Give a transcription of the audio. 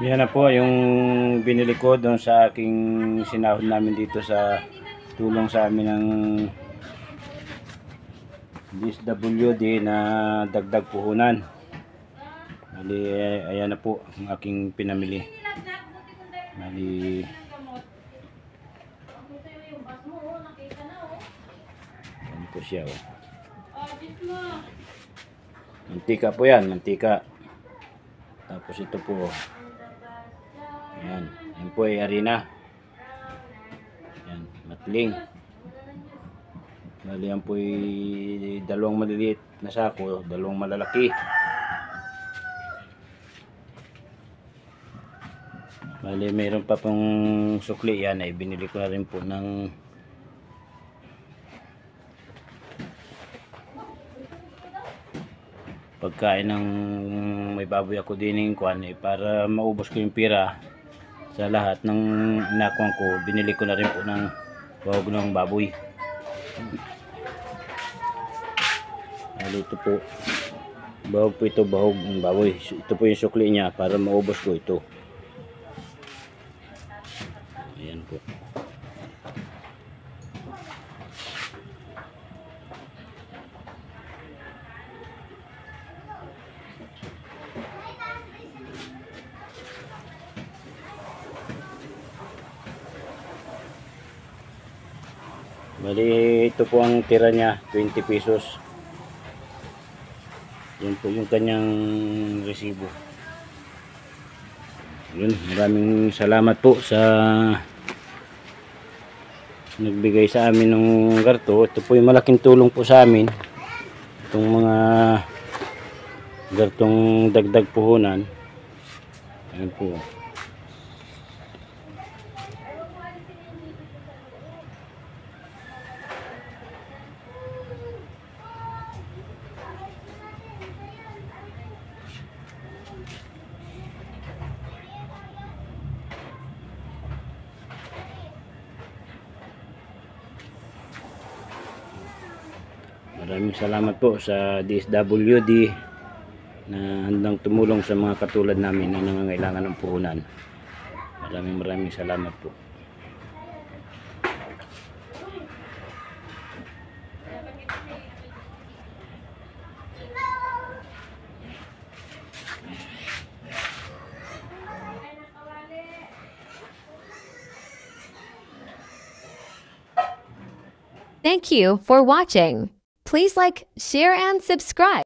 Yan na po yung binili ko doon sa aking sinahod namin dito sa tulong sa amin ng DSWD na dagdag puhunan. Bali, ayan na po ang aking pinamili. Bali, ayan po siya. Oh. Mantika po yan, mantika. Tapos ito po. Ayan, yan po ay harina. Ayan, matling. Bali, yan po ay dalawang maliliit na sako, dalawang malalaki. Bali, mayroon pa pong sukli. Yan ay binili ko na rin po ng pagkain ng may baboy ako din ng kwan para maubos ko yung pira sa lahat ng inakuan ko. Binili ko na rin po ng bahog ng baboy. Ito po, bahog po ito, bahog ng baboy. Ito po yung sukli niya para maubos ko ito. Ayan po. Bali, ito po ang tira niya, 20 pesos. Yan po yung kanyang resibo. Yun, maraming salamat po sa nagbigay sa amin ng garto. Ito po yung malaking tulong po sa amin. Itong mga gartong dagdag puhunan. Ayan po. Maraming salamat po sa DSWD na handang tumulong sa mga katulad namin na nangangailangan ng puhunan. Maraming salamat po. Thank you for watching. Please like, share, and subscribe.